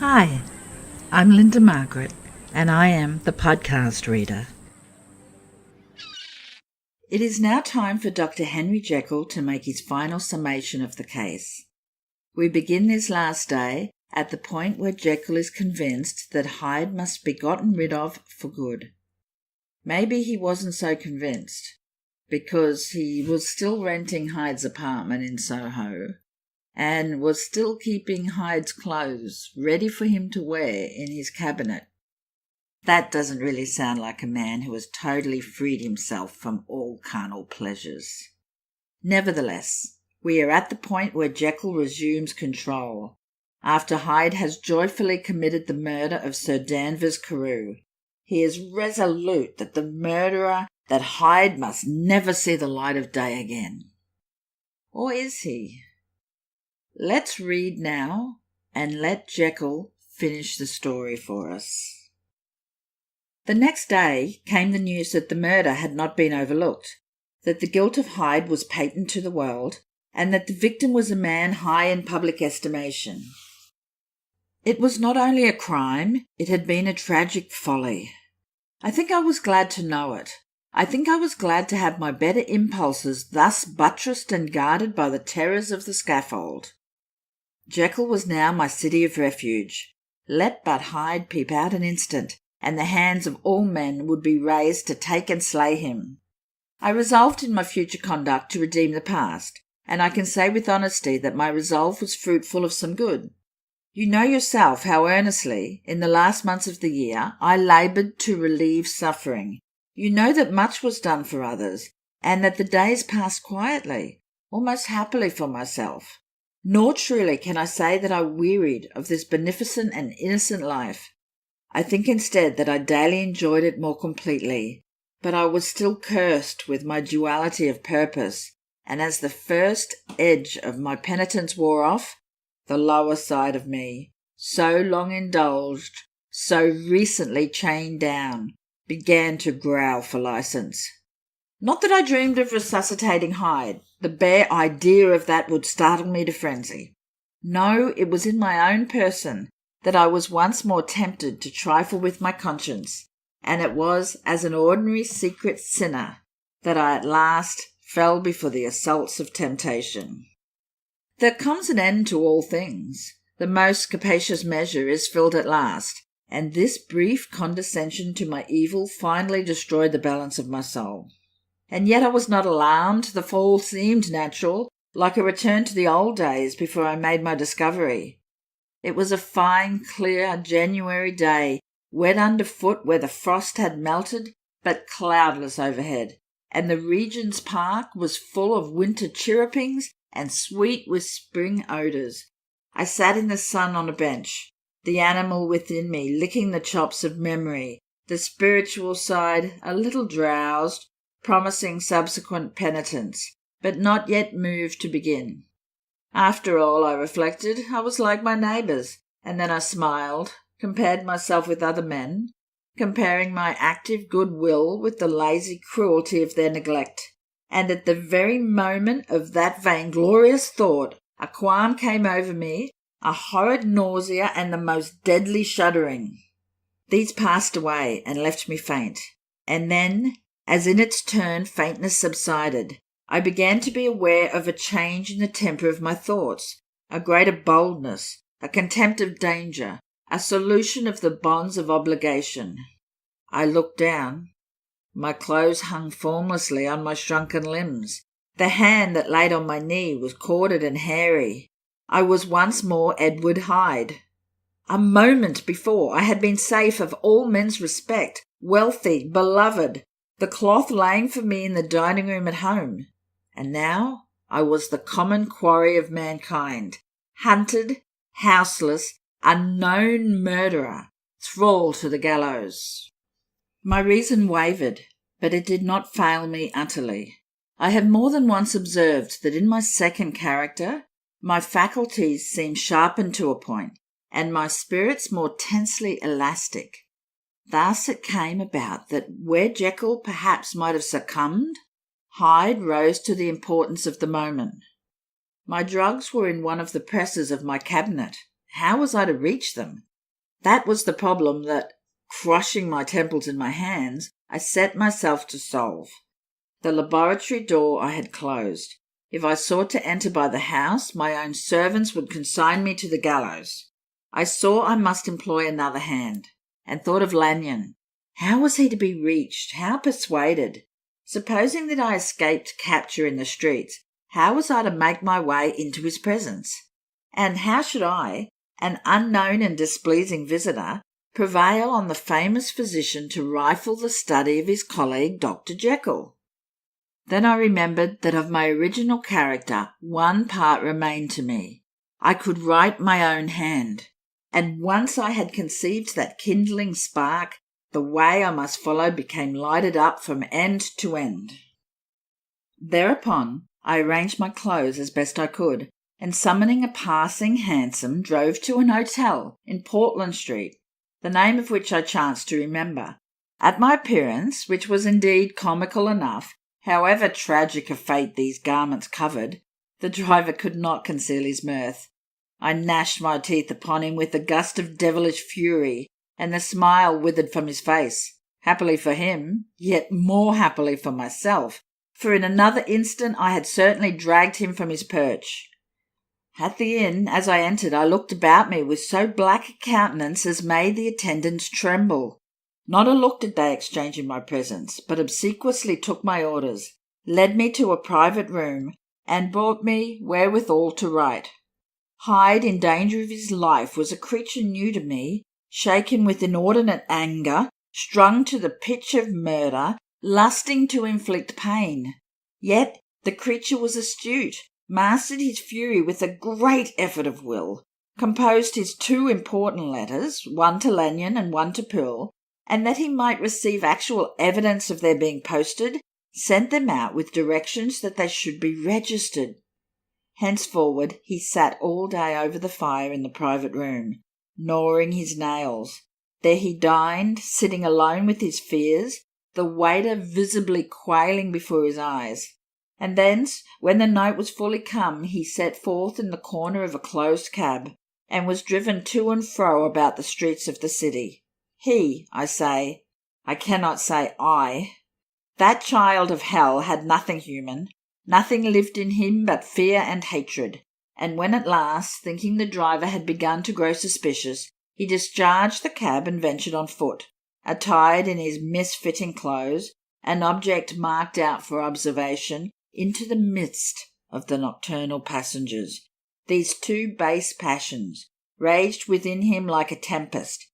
Hi, I'm Lynda Margaret, and I am the podcast reader. It is now time for Dr Henry Jekyll to make his final summation of the case. We begin this last day at the point where Jekyll is convinced that Hyde must be gotten rid of for good. Maybe he wasn't so convinced, because he was still renting Hyde's apartment in Soho, and was still keeping Hyde's clothes ready for him to wear in his cabinet. That doesn't really sound like a man who has totally freed himself from all carnal pleasures. Nevertheless, we are at the point where Jekyll resumes control, after Hyde has joyfully committed the murder of Sir Danvers Carew. He is resolute that that Hyde must never see the light of day again. Or is he? Let's read now and let Jekyll finish the story for us. The next day came the news that the murder had not been overlooked, that the guilt of Hyde was patent to the world, and that the victim was a man high in public estimation. It was not only a crime, it had been a tragic folly. I think I was glad to know it. I think I was glad to have my better impulses thus buttressed and guarded by the terrors of the scaffold. Jekyll was now my city of refuge. Let but Hyde peep out an instant, and the hands of all men would be raised to take and slay him. I resolved in my future conduct to redeem the past, and I can say with honesty that my resolve was fruitful of some good. You know yourself how earnestly, in the last months of the year, I laboured to relieve suffering. You know that much was done for others, and that the days passed quietly, almost happily for myself. Nor truly can I say that I wearied of this beneficent and innocent life. I think instead that I daily enjoyed it more completely, but I was still cursed with my duality of purpose, and as the first edge of my penitence wore off, the lower side of me, so long indulged, so recently chained down, began to growl for license. Not that I dreamed of resuscitating Hyde. The bare idea of that would startle me to frenzy. No, it was in my own person that I was once more tempted to trifle with my conscience, and it was as an ordinary secret sinner that I at last fell before the assaults of temptation. There comes an end to all things. The most capacious measure is filled at last, and this brief condescension to my evil finally destroyed the balance of my soul. And yet I was not alarmed. The fall seemed natural, like a return to the old days before I made my discovery. It was a fine, clear January day, wet underfoot where the frost had melted, but cloudless overhead, and the Regent's Park was full of winter chirrupings and sweet with spring odours. I sat in the sun on a bench, the animal within me licking the chops of memory, the spiritual side a little drowsed, promising subsequent penitence, but not yet moved to begin. After all, I reflected, I was like my neighbours, and then I smiled, compared myself with other men, comparing my active goodwill with the lazy cruelty of their neglect. And at the very moment of that vainglorious thought, a qualm came over me, a horrid nausea and the most deadly shuddering. These passed away and left me faint, and then, as in its turn faintness subsided, I began to be aware of a change in the temper of my thoughts, a greater boldness, a contempt of danger, a solution of the bonds of obligation. I looked down. My clothes hung formlessly on my shrunken limbs. The hand that laid on my knee was corded and hairy. I was once more Edward Hyde. A moment before I had been safe of all men's respect, wealthy, beloved, the cloth laying for me in the dining room at home. And now I was the common quarry of mankind, hunted, houseless, unknown murderer, thrall to the gallows. My reason wavered, but it did not fail me utterly. I have more than once observed that in my second character, my faculties seem sharpened to a point, and my spirits more tensely elastic. Thus it came about that where Jekyll perhaps might have succumbed, Hyde rose to the importance of the moment. My drugs were in one of the presses of my cabinet. How was I to reach them? That was the problem that, crushing my temples in my hands, I set myself to solve. The laboratory door I had closed. If I sought to enter by the house, my own servants would consign me to the gallows. I saw I must employ another hand, and thought of Lanyon. How was he to be reached? How persuaded? Supposing that I escaped capture in the streets, how was I to make my way into his presence? And how should I, an unknown and displeasing visitor, prevail on the famous physician to rifle the study of his colleague Dr. Jekyll? Then I remembered that of my original character one part remained to me. I could write my own hand, and once I had conceived that kindling spark, the way I must follow became lighted up from end to end. Thereupon I arranged my clothes as best I could, and summoning a passing hansom, drove to an hotel in Portland Street, the name of which I chanced to remember. At my appearance, which was indeed comical enough, however tragic a fate these garments covered, the driver could not conceal his mirth. I gnashed my teeth upon him with a gust of devilish fury, and the smile withered from his face, happily for him, yet more happily for myself, for in another instant I had certainly dragged him from his perch. At the inn, as I entered, I looked about me with so black a countenance as made the attendants tremble. Not a look did they exchange in my presence, but obsequiously took my orders, led me to a private room, and brought me wherewithal to write. Hyde, in danger of his life, was a creature new to me, shaken with inordinate anger, strung to the pitch of murder, lusting to inflict pain. Yet the creature was astute, mastered his fury with a great effort of will, composed his 2 important letters, one to Lanyon and one to Pearl, and that he might receive actual evidence of their being posted, sent them out with directions that they should be registered. Henceforward he sat all day over the fire in the private room, gnawing his nails. There he dined, sitting alone with his fears, the waiter visibly quailing before his eyes. And thence, when the night was fully come, he set forth in the corner of a closed cab, and was driven to and fro about the streets of the city. He, I say, I cannot say I. That child of hell had nothing human, nothing lived in him but fear and hatred, and when at last, thinking the driver had begun to grow suspicious, he discharged the cab and ventured on foot, attired in his misfitting clothes, an object marked out for observation, into the midst of the nocturnal passengers. These 2 base passions raged within him like a tempest.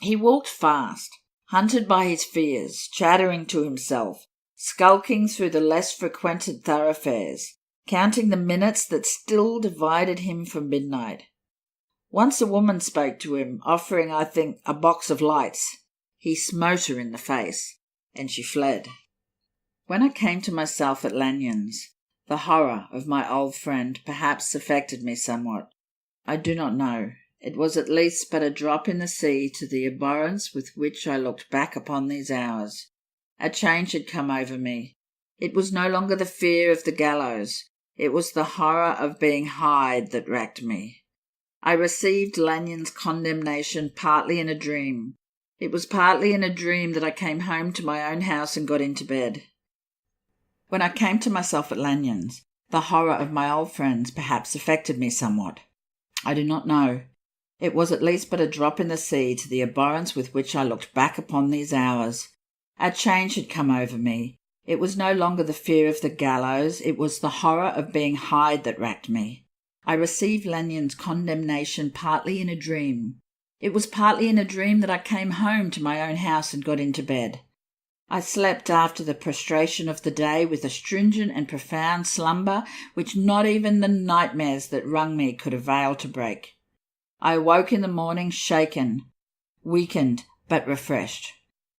He walked fast, hunted by his fears, chattering to himself, skulking through the less frequented thoroughfares, counting the minutes that still divided him from midnight. Once a woman spoke to him, offering, I think, a box of lights. He smote her in the face, and she fled. When I came to myself at Lanyon's, the horror of my old friend perhaps affected me somewhat. I do not know. It was at least but a drop in the sea to the abhorrence with which I looked back upon these hours. A change had come over me. It was no longer the fear of the gallows. It was the horror of being Hyde that racked me. I received Lanyon's condemnation partly in a dream. It was partly in a dream that I came home to my own house and got into bed. When I came to myself at Lanyon's, the horror of my old friends perhaps affected me somewhat. I do not know. It was at least but a drop in the sea to the abhorrence with which I looked back upon these hours. A change had come over me. It was no longer the fear of the gallows, it was the horror of being Hyde that racked me. I received Lanyon's condemnation partly in a dream. It was partly in a dream that I came home to my own house and got into bed. I slept after the prostration of the day with a stringent and profound slumber which not even the nightmares that wrung me could avail to break. I awoke in the morning shaken, weakened, but refreshed.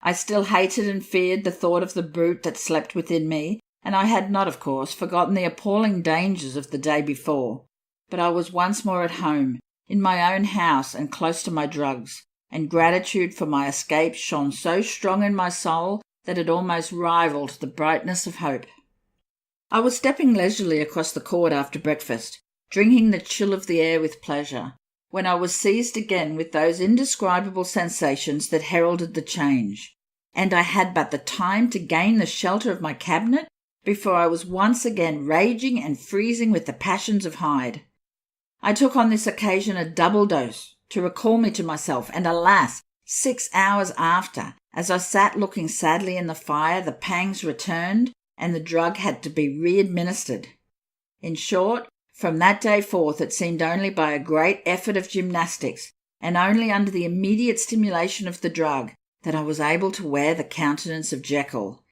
I still hated and feared the thought of the brute that slept within me, and I had not, of course, forgotten the appalling dangers of the day before. But I was once more at home, in my own house and close to my drugs, and gratitude for my escape shone so strong in my soul that it almost rivalled the brightness of hope. I was stepping leisurely across the court after breakfast, drinking the chill of the air with pleasure, when I was seized again with those indescribable sensations that heralded the change, and I had but the time to gain the shelter of my cabinet before I was once again raging and freezing with the passions of Hyde. I took on this occasion a double dose to recall me to myself, and alas, 6 hours after, as I sat looking sadly in the fire, the pangs returned, and the drug had to be re-administered. In short, from that day forth it seemed only by a great effort of gymnastics, and only under the immediate stimulation of the drug, that I was able to wear the countenance of Jekyll.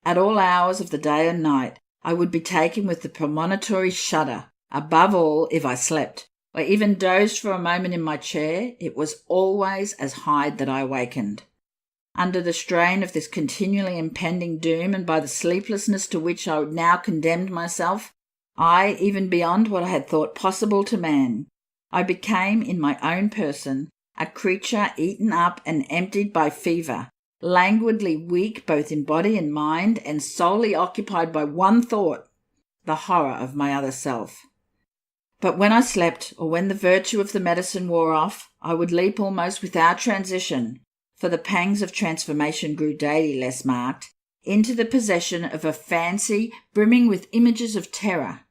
At all hours of the day and night I would be taken with the premonitory shudder. Above all, if I slept, or even dozed for a moment in my chair, it was always as Hyde that I awakened. Under the strain of this continually impending doom, and by the sleeplessness to which I now condemned myself, I, even beyond what I had thought possible to man, I became, in my own person, a creature eaten up and emptied by fever, languidly weak both in body and mind, and solely occupied by one thought, the horror of my other self. But when I slept, or when the virtue of the medicine wore off, I would leap almost without transition, for the pangs of transformation grew daily less marked, into the possession of a fancy brimming with images of terror,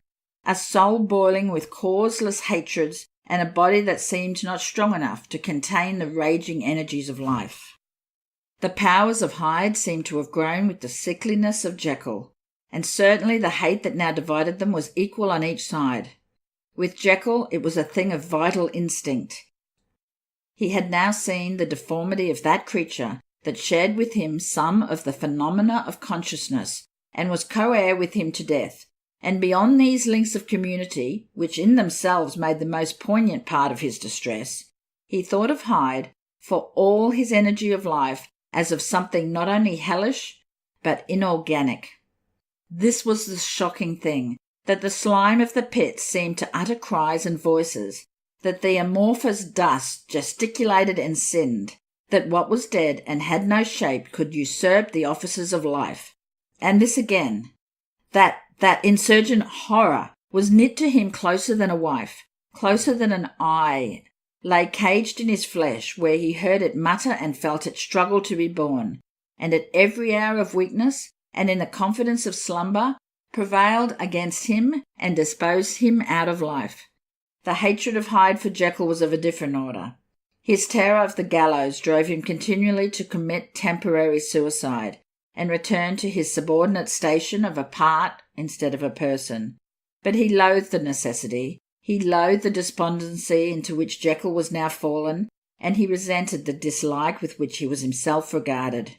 a soul boiling with causeless hatreds, and a body that seemed not strong enough to contain the raging energies of life. The powers of Hyde seemed to have grown with the sickliness of Jekyll, and certainly the hate that now divided them was equal on each side. With Jekyll it was a thing of vital instinct. He had now seen the deformity of that creature that shared with him some of the phenomena of consciousness, and was co-heir with him to death, and beyond these links of community, which in themselves made the most poignant part of his distress, he thought of Hyde, for all his energy of life, as of something not only hellish, but inorganic. This was the shocking thing, that the slime of the pit seemed to utter cries and voices, that the amorphous dust gesticulated and sinned, that what was dead and had no shape could usurp the offices of life. And this again, that insurgent horror was knit to him closer than a wife, closer than an eye, lay caged in his flesh, where he heard it mutter and felt it struggle to be born, and at every hour of weakness, and in the confidence of slumber, prevailed against him and disposed him out of life. The hatred of Hyde for Jekyll was of a different order. His terror of the gallows drove him continually to commit temporary suicide, and return to his subordinate station of a part instead of a person. But he loathed the necessity, he loathed the despondency into which Jekyll was now fallen, and he resented the dislike with which he was himself regarded.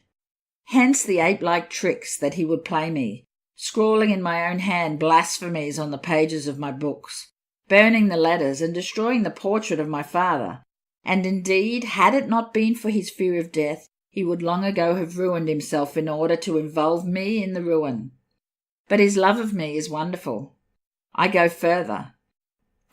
Hence the ape-like tricks that he would play me, scrawling in my own hand blasphemies on the pages of my books, burning the letters and destroying the portrait of my father. And indeed, had it not been for his fear of death, he would long ago have ruined himself in order to involve me in the ruin. But his love of me is wonderful. I go further.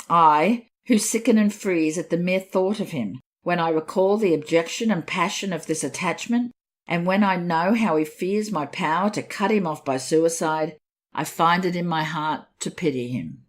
I, who sicken and freeze at the mere thought of him, when I recall the objection and passion of this attachment, and when I know how he fears my power to cut him off by suicide, I find it in my heart to pity him.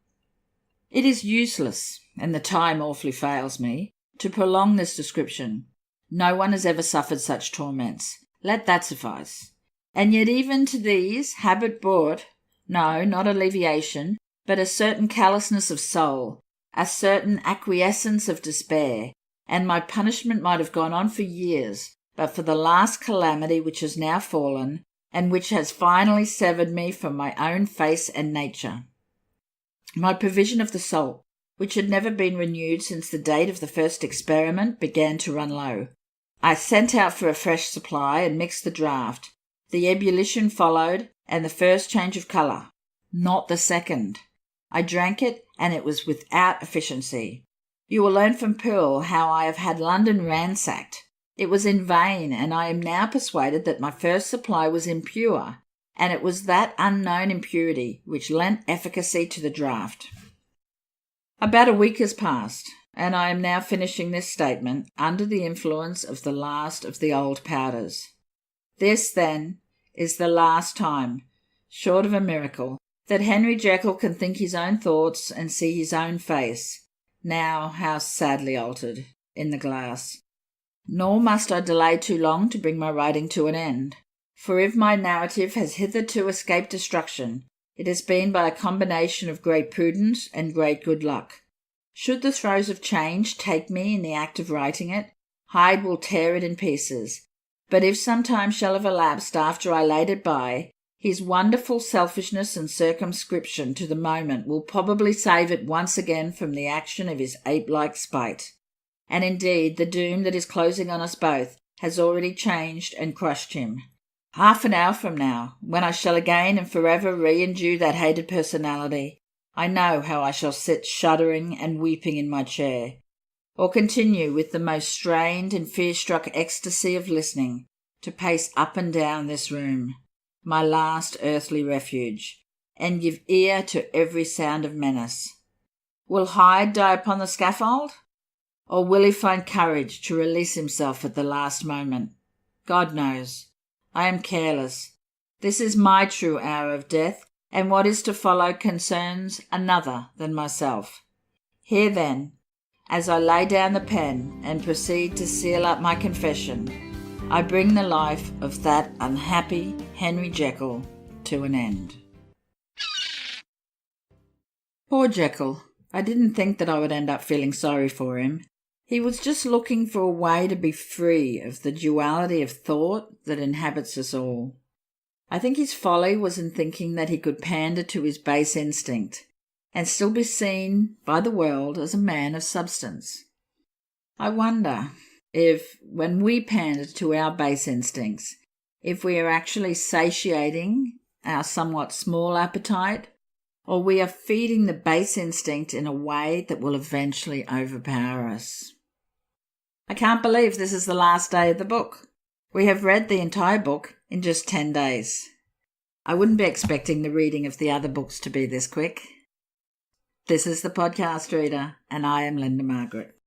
It is useless, and the time awfully fails me, to prolong this description. No one has ever suffered such torments. Let that suffice. And yet even to these habit brought, no, not alleviation, but a certain callousness of soul, a certain acquiescence of despair, and my punishment might have gone on for years, but for the last calamity which has now fallen, and which has finally severed me from my own face and nature. My provision of the salt, which had never been renewed since the date of the first experiment, began to run low. I sent out for a fresh supply and mixed the draught. The ebullition followed, and the first change of colour, not the second. I drank it, and it was without efficiency. You will learn from Pearl how I have had London ransacked. It was in vain, and I am now persuaded that my first supply was impure, and it was that unknown impurity which lent efficacy to the draught. About a week has passed, and I am now finishing this statement under the influence of the last of the old powders. This, then, is the last time, short of a miracle, that Henry Jekyll can think his own thoughts and see his own face. now how sadly altered, in the glass. Nor must I delay too long to bring my writing to an end, for if my narrative has hitherto escaped destruction, it has been by a combination of great prudence and great good luck. Should the throes of change take me in the act of writing it, Hyde will tear it in pieces, but if some time shall have elapsed after I laid it by, his wonderful selfishness and circumscription to the moment will probably save it once again from the action of his ape-like spite. And indeed the doom that is closing on us both has already changed and crushed him. Half an hour from now, when I shall again and forever re-endue that hated personality, I know how I shall sit shuddering and weeping in my chair, or continue with the most strained and fear-struck ecstasy of listening to pace up and down this room, my last earthly refuge, and give ear to every sound of menace. Will Hyde die upon the scaffold? Or will he find courage to release himself at the last moment? God knows. I am careless. This is my true hour of death, and what is to follow concerns another than myself. Here then, as I lay down the pen and proceed to seal up my confession, I bring the life of that unhappy Henry Jekyll to an end. Poor Jekyll. I didn't think that I would end up feeling sorry for him. He was just looking for a way to be free of the duality of thought that inhabits us all. I think his folly was in thinking that he could pander to his base instinct and still be seen by the world as a man of substance. I wonder if, when we pander to our base instincts, if we are actually satiating our somewhat small appetite, or we are feeding the base instinct in a way that will eventually overpower us. I can't believe this is the last day of the book. We have read the entire book in just 10 days. I wouldn't be expecting the reading of the other books to be this quick. This is the Podcast Reader, and I am Lynda Margaret.